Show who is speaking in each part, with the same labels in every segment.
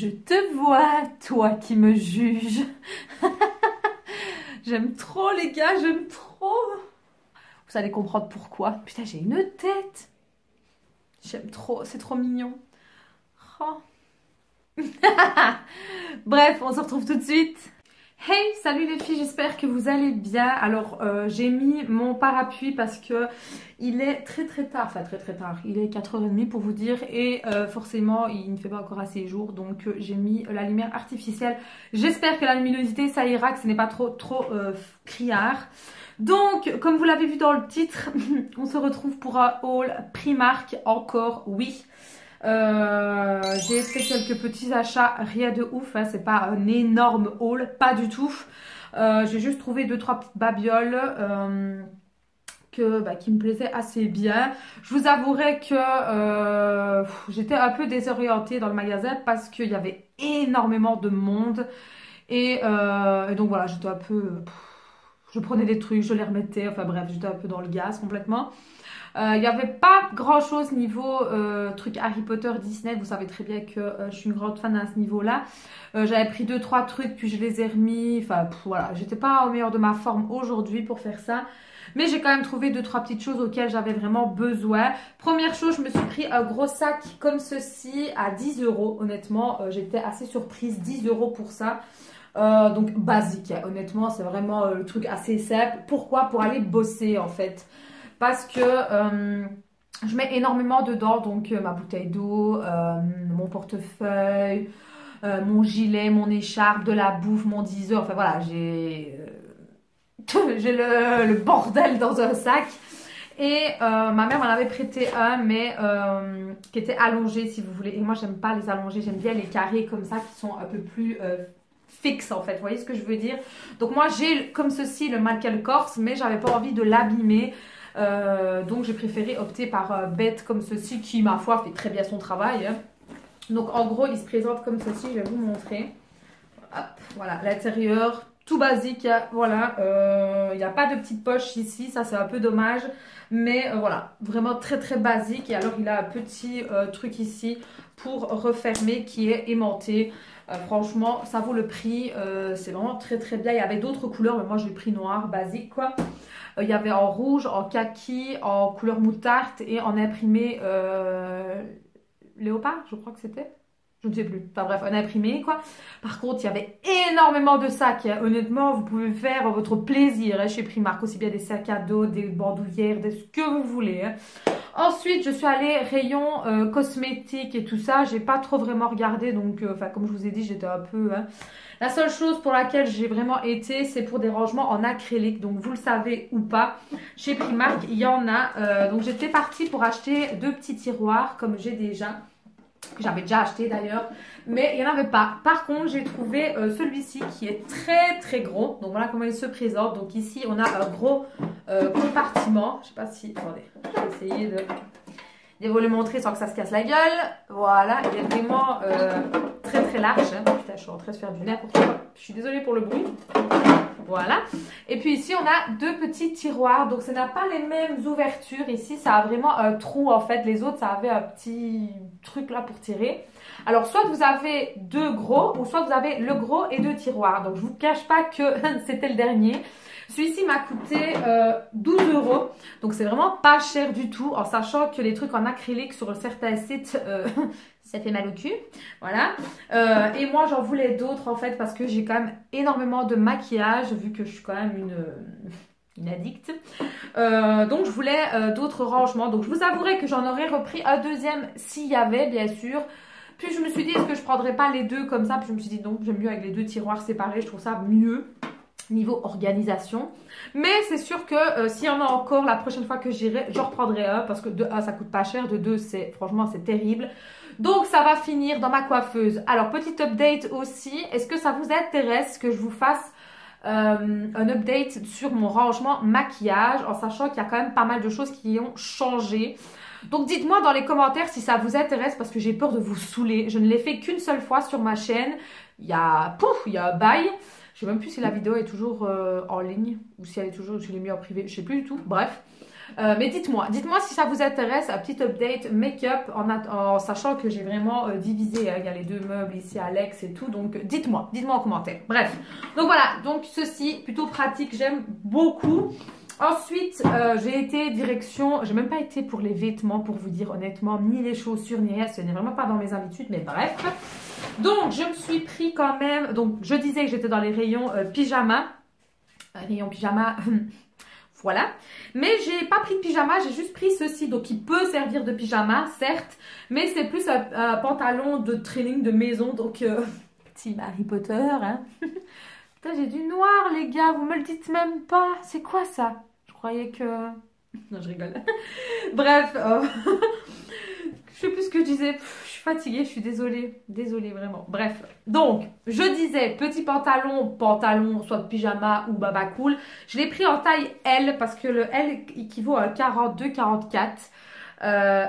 Speaker 1: Je te vois, toi qui me juges. J'aime trop les gars, j'aime trop. Vous allez comprendre pourquoi. Putain, j'ai une tête. J'aime trop, c'est trop mignon. Oh. Bref, on se retrouve tout de suite. Hey, salut les filles, j'espère que vous allez bien. Alors, j'ai mis mon parapluie parce que il est très tard, enfin très tard, il est 4h30 pour vous dire et forcément il ne fait pas encore assez jour, donc j'ai mis la lumière artificielle. J'espère que la luminosité ça ira, que ce n'est pas trop criard. Donc, comme vous l'avez vu dans le titre, on se retrouve pour un haul Primark encore, oui. J'ai fait quelques petits achats, rien de ouf, hein, c'est pas un énorme haul, pas du tout. J'ai juste trouvé 2-3 petites babioles qui me plaisaient assez bien. Je vous avouerai que j'étais un peu désorientée dans le magasin parce qu'il y avait énormément de monde. Et donc voilà, j'étais un peu... je prenais des trucs, je les remettais, enfin bref, j'étais un peu dans le gaz complètement. Il n'y avait pas grand chose niveau truc Harry Potter Disney. Vous savez très bien que je suis une grande fan à ce niveau là. J'avais pris 2-3 trucs puis je les ai remis. Enfin voilà, j'étais pas au meilleur de ma forme aujourd'hui pour faire ça. Mais j'ai quand même trouvé 2-3 petites choses auxquelles j'avais vraiment besoin. Première chose, je me suis pris un gros sac comme ceci à 10 €. Honnêtement, j'étais assez surprise. 10 € pour ça. Donc basique, hein. Honnêtement, c'est vraiment le truc assez simple. Pourquoi? Pour aller bosser en fait. Parce que je mets énormément dedans, donc ma bouteille d'eau, mon portefeuille, mon gilet, mon écharpe, de la bouffe, mon 10 heures, enfin voilà, j'ai le bordel dans un sac. Et ma mère m'en avait prêté un, mais qui était allongé si vous voulez. Et moi j'aime pas les allongés, j'aime bien les carrés comme ça qui sont un peu plus fixe en fait, vous voyez ce que je veux dire. Donc moi j'ai comme ceci le Michael Kors, mais j'avais pas envie de l'abîmer. Donc j'ai préféré opter par bête comme ceci qui ma foi fait très bien son travail, hein. Donc en gros il se présente comme ceci, je vais vous montrer. Hop, voilà l'intérieur tout basique, voilà, il n'y a pas de petite poche ici, ça c'est un peu dommage, mais voilà, vraiment très basique. Et alors il a un petit truc ici pour refermer qui est aimanté. Franchement ça vaut le prix, c'est vraiment très bien. Il y avait d'autres couleurs mais moi j'ai pris noir basique quoi. Il y avait en rouge, en kaki, en couleur moutarde et en imprimé léopard, je crois que c'était. Je ne sais plus. Enfin bref, un imprimé quoi. Par contre, il y avait énormément de sacs, hein. Honnêtement, vous pouvez faire votre plaisir, hein, chez Primark. Aussi bien des sacs à dos, des bandoulières, ce que vous voulez, hein. Ensuite, je suis allée rayon cosmétiques et tout ça. J'ai pas trop vraiment regardé, donc enfin comme je vous ai dit, j'étais un peu... hein. La seule chose pour laquelle j'ai vraiment été, c'est pour des rangements en acrylique. Donc vous le savez ou pas, chez Primark, il y en a. Donc j'étais partie pour acheter 2 petits tiroirs, comme j'ai déjà. Que j'avais déjà acheté d'ailleurs, mais il n'y en avait pas. Par contre, j'ai trouvé celui-ci qui est très gros. Donc voilà comment il se présente. Donc ici, on a un gros compartiment. Je sais pas si... Attendez, je vais essayer de vous le montrer sans que ça se casse la gueule. Voilà, il est vraiment très large, hein. Putain, je suis en train de faire du n'importe quoi. Je suis désolée pour le bruit. Voilà. Et puis ici, on a 2 petits tiroirs. Donc, ça n'a pas les mêmes ouvertures. Ici, ça a vraiment un trou, en fait. Les autres, ça avait un petit truc là pour tirer. Alors, soit vous avez 2 gros, ou soit vous avez le gros et 2 tiroirs. Donc, je vous cache pas que c'était le dernier. Celui-ci m'a coûté 12 €. Donc, c'est vraiment pas cher du tout. En sachant que les trucs en acrylique sur certains sites... ça fait mal au cul, voilà. Et moi j'en voulais d'autres en fait parce que j'ai quand même énormément de maquillage vu que je suis quand même une addict. Donc je voulais d'autres rangements. Donc je vous avouerai que j'en aurais repris un deuxième s'il y avait bien sûr. Puis je me suis dit est-ce que je prendrais pas les deux comme ça. Puis je me suis dit non, j'aime mieux avec les 2 tiroirs séparés, je trouve ça mieux niveau organisation. Mais c'est sûr que s'il y en a encore la prochaine fois que j'irai, j'en reprendrai un parce que de 1 ça coûte pas cher, de 2 c'est franchement c'est terrible. Donc ça va finir dans ma coiffeuse. Alors petit update aussi, est-ce que ça vous intéresse que je vous fasse un update sur mon rangement maquillage en sachant qu'il y a quand même pas mal de choses qui ont changé. Donc dites-moi dans les commentaires si ça vous intéresse parce que j'ai peur de vous saouler. Je ne l'ai fait qu'une seule fois sur ma chaîne. Il y a un bail. Je sais même plus si la vidéo est toujours en ligne ou si elle est toujours, je l'ai mis en privé, je sais plus du tout. Bref. Mais dites-moi si ça vous intéresse, un petit update make-up en sachant que j'ai vraiment divisé. Hein, il y a les deux meubles ici, Alex et tout. Donc dites-moi en commentaire. Bref, donc voilà, donc ceci, plutôt pratique, j'aime beaucoup. Ensuite, j'ai été direction, j'ai même pas été pour les vêtements pour vous dire honnêtement, ni les chaussures, ni rien, ce n'est vraiment pas dans mes habitudes, mais bref. Donc, je me suis pris quand même, donc je disais que j'étais dans les rayons pyjama, rayon pyjama, voilà. Mais j'ai pas pris de pyjama, j'ai juste pris ceci, donc il peut servir de pyjama, certes, mais c'est plus un pantalon de training de maison, donc team Harry Potter, hein. Putain, j'ai du noir, les gars, vous me le dites même pas. C'est quoi ça? Je croyais que... Non, je rigole. Bref, je sais plus ce que je disais. Je suis fatiguée, je suis désolée. Désolée, vraiment. Bref, donc, je disais petit pantalon, soit de pyjama ou baba cool. Je l'ai pris en taille L parce que le L équivaut à 42, 44.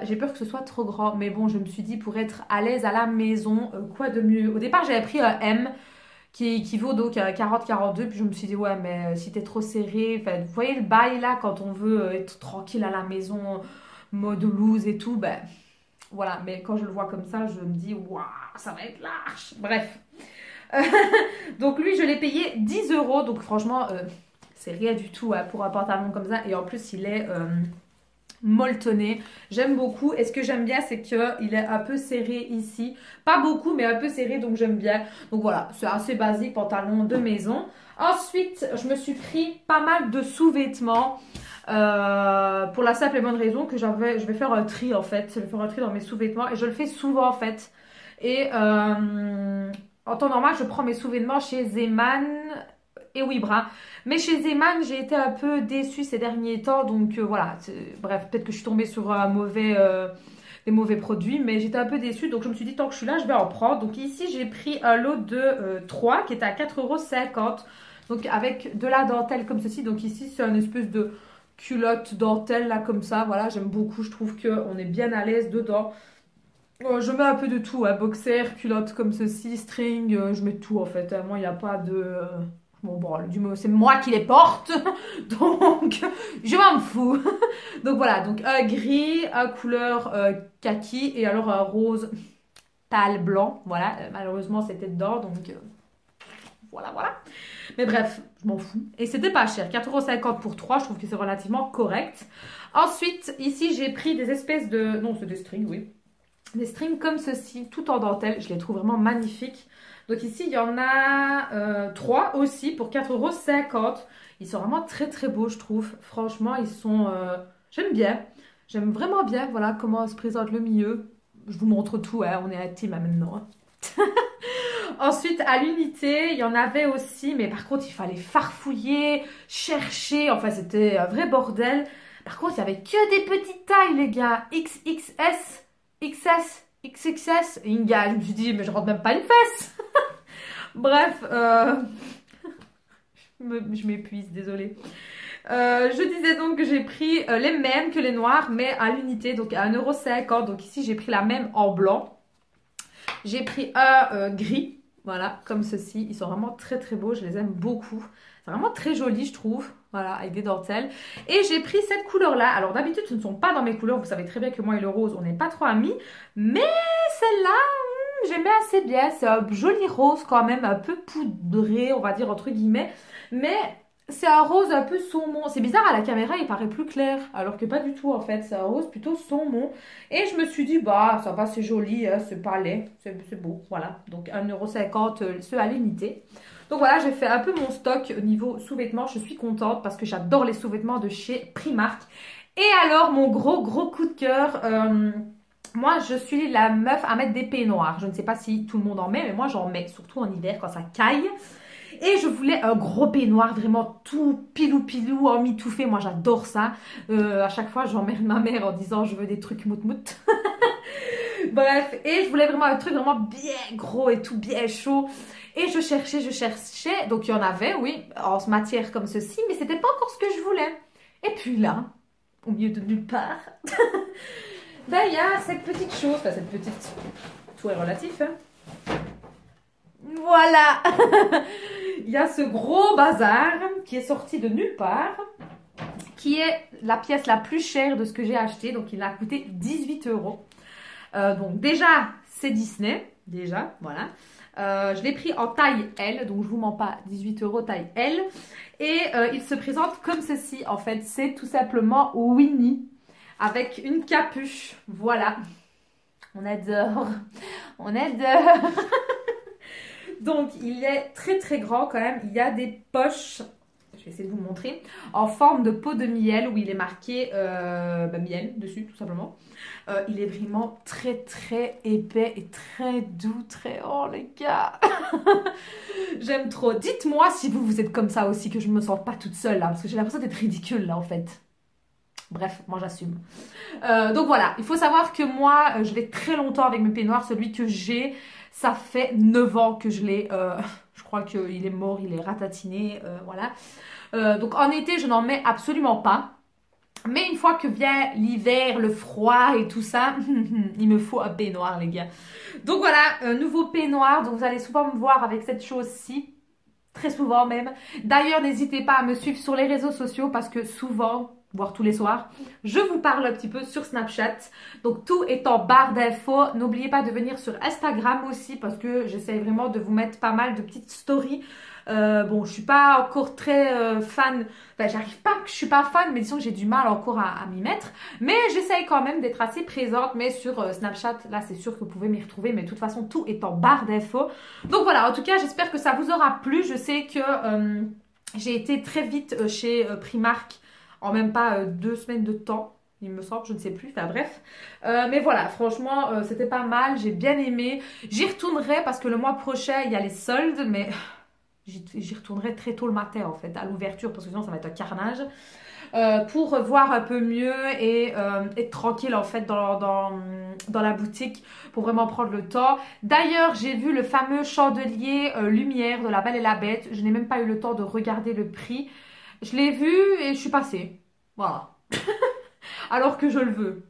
Speaker 1: J'ai peur que ce soit trop grand, mais bon, je me suis dit pour être à l'aise à la maison, quoi de mieux. Au départ, j'avais pris un M qui équivaut donc à 40-42, puis je me suis dit ouais mais si t'es trop serré, vous voyez le bail là quand on veut être tranquille à la maison, mode loose et tout, ben voilà, mais quand je le vois comme ça, je me dis waouh, ça va être large, bref. Donc lui je l'ai payé 10 €, donc franchement c'est rien du tout hein, pour un pantalon comme ça, et en plus il est... molletonné, j'aime beaucoup, et ce que j'aime bien c'est qu'il est un peu serré ici, pas beaucoup mais un peu serré, donc j'aime bien. Donc voilà, c'est assez basique, pantalon de maison. Ensuite je me suis pris pas mal de sous-vêtements pour la simple et bonne raison que je vais faire un tri en fait, je vais faire un tri dans mes sous-vêtements et je le fais souvent en fait. Et en temps normal je prends mes sous-vêtements chez Zeman et Wibra. Mais chez Zeman, j'ai été un peu déçue ces derniers temps. Donc voilà, bref, peut-être que je suis tombée sur des mauvais produits. Mais j'étais un peu déçue. Donc je me suis dit, tant que je suis là, je vais en prendre. Donc ici, j'ai pris un lot de 3 qui était à 4,50 €. Donc avec de la dentelle comme ceci. Donc ici, c'est une espèce de culotte dentelle là comme ça. Voilà, j'aime beaucoup. Je trouve qu'on est bien à l'aise dedans. Je mets un peu de tout. Hein, boxer, culotte comme ceci, string. Je mets tout en fait. Moi, il n'y a pas de... Bon, c'est moi qui les porte, donc je m'en fous. Donc voilà, donc un gris, un couleur kaki et alors un rose pâle blanc. Voilà, malheureusement c'était dedans, donc voilà. Mais bref, je m'en fous. Et c'était pas cher, 4,50 € pour 3, je trouve que c'est relativement correct. Ensuite, ici j'ai pris des espèces de... Non, c'est des strings, oui. Des strings comme ceci, tout en dentelle, je les trouve vraiment magnifiques. Donc ici, il y en a 3 aussi pour 4,50 €. Ils sont vraiment très très beaux, je trouve. Franchement, ils sont... j'aime bien. J'aime vraiment bien, voilà, comment se présente le milieu. Je vous montre tout, hein, on est à team maintenant. Hein. Ensuite, à l'unité, il y en avait aussi, mais par contre, il fallait farfouiller, chercher. Enfin, c'était un vrai bordel. Par contre, il n'y avait que des petites tailles, les gars. XXS, XS, XXS. Et une gars, je me suis dit, mais je rentre même pas une fesse. Bref, je m'épuise, désolée. Je disais donc que j'ai pris les mêmes que les noirs, mais à l'unité, donc à 1,50 €. Donc ici, j'ai pris la même en blanc. J'ai pris un gris, voilà, comme ceci. Ils sont vraiment très très beaux, je les aime beaucoup. C'est vraiment très joli, je trouve. Voilà, avec des dentelles. Et j'ai pris cette couleur-là. Alors d'habitude, ce ne sont pas dans mes couleurs. Vous savez très bien que moi et le rose, on n'est pas trop amis. Mais celle-là... j'aimais assez bien, c'est un joli rose quand même, un peu poudré, on va dire entre guillemets, mais c'est un rose un peu saumon. C'est bizarre, à la caméra il paraît plus clair, alors que pas du tout en fait, c'est un rose plutôt saumon. Et je me suis dit, bah ça va, c'est joli, hein, c'est pas laid, c'est beau, voilà. Donc 1,50 € ce à l'unité. Donc voilà, j'ai fait un peu mon stock au niveau sous-vêtements, je suis contente parce que j'adore les sous-vêtements de chez Primark. Et alors mon gros coup de cœur... moi, je suis la meuf à mettre des peignoirs. Je ne sais pas si tout le monde en met, mais moi, j'en mets, surtout en hiver quand ça caille. Et je voulais un gros peignoir, vraiment tout pilou, emmitouflé. Moi, j'adore ça. À chaque fois, j'emmerde ma mère en disant, je veux des trucs mout-mout. Bref, et je voulais vraiment un truc vraiment bien gros et tout, bien chaud. Et je cherchais. Donc, il y en avait, oui, en matière comme ceci, mais c'était pas encore ce que je voulais. Et puis là, au milieu de nulle part... ben, il y a cette petite chose, enfin cette petite, tout est relatif, hein. Voilà. Il y a ce gros bazar qui est sorti de nulle part, qui est la pièce la plus chère de ce que j'ai acheté. Donc, il a coûté 18 euros. Donc, déjà, c'est Disney. Déjà, voilà. Je l'ai pris en taille L. Donc, je vous mens pas, 18 euros taille L. Et il se présente comme ceci. En fait, c'est tout simplement Winnie avec une capuche. Voilà. On adore. On adore. Donc, il est très très grand quand même. Il y a des poches, je vais essayer de vous montrer, en forme de pot de miel où il est marqué miel dessus, tout simplement. Il est vraiment très très épais et très doux, très... Oh les gars. J'aime trop. Dites-moi si vous êtes comme ça aussi, que je ne me sens pas toute seule là, parce que j'ai l'impression d'être ridicule là en fait. Bref, moi j'assume. Donc voilà, il faut savoir que moi, je l'ai très longtemps avec mes peignoirs. Celui que j'ai, ça fait 9 ans que je l'ai. Je crois qu'il est mort, il est ratatiné, voilà. Donc en été, je n'en mets absolument pas. Mais une fois que vient l'hiver, le froid et tout ça, il me faut un peignoir, les gars. Donc voilà, un nouveau peignoir. Donc vous allez souvent me voir avec cette chose-ci. Très souvent même. D'ailleurs, n'hésitez pas à me suivre sur les réseaux sociaux parce que souvent, voire tous les soirs, je vous parle un petit peu sur Snapchat. Donc tout est en barre d'infos. N'oubliez pas de venir sur Instagram aussi parce que j'essaie vraiment de vous mettre pas mal de petites stories. Bon, je suis pas encore très fan. Enfin, j'arrive pas que je suis pas fan, mais disons que j'ai du mal encore à m'y mettre. Mais j'essaye quand même d'être assez présente. Mais sur Snapchat, là, c'est sûr que vous pouvez m'y retrouver. Mais de toute façon, tout est en barre d'infos. Donc voilà, en tout cas, j'espère que ça vous aura plu. Je sais que j'ai été très vite chez Primark en même pas 2 semaines de temps. Il me semble, je ne sais plus, enfin bref. Mais voilà, franchement, c'était pas mal, j'ai bien aimé. J'y retournerai parce que le mois prochain, il y a les soldes, mais j'y retournerai très tôt le matin en fait, à l'ouverture, parce que sinon ça va être un carnage. Pour voir un peu mieux et être tranquille en fait dans la boutique pour vraiment prendre le temps. D'ailleurs, j'ai vu le fameux chandelier lumière de La Belle et la Bête. Je n'ai même pas eu le temps de regarder le prix. Je l'ai vu et je suis passée. Voilà. Alors que je le veux.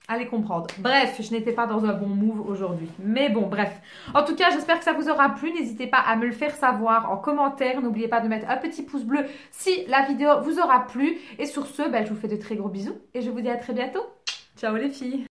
Speaker 1: Allez comprendre. Bref, je n'étais pas dans un bon move aujourd'hui. Mais bon, bref. En tout cas, j'espère que ça vous aura plu. N'hésitez pas à me le faire savoir en commentaire. N'oubliez pas de mettre un petit pouce bleu si la vidéo vous aura plu. Et sur ce, je vous fais de très gros bisous. Et je vous dis à très bientôt. Ciao les filles.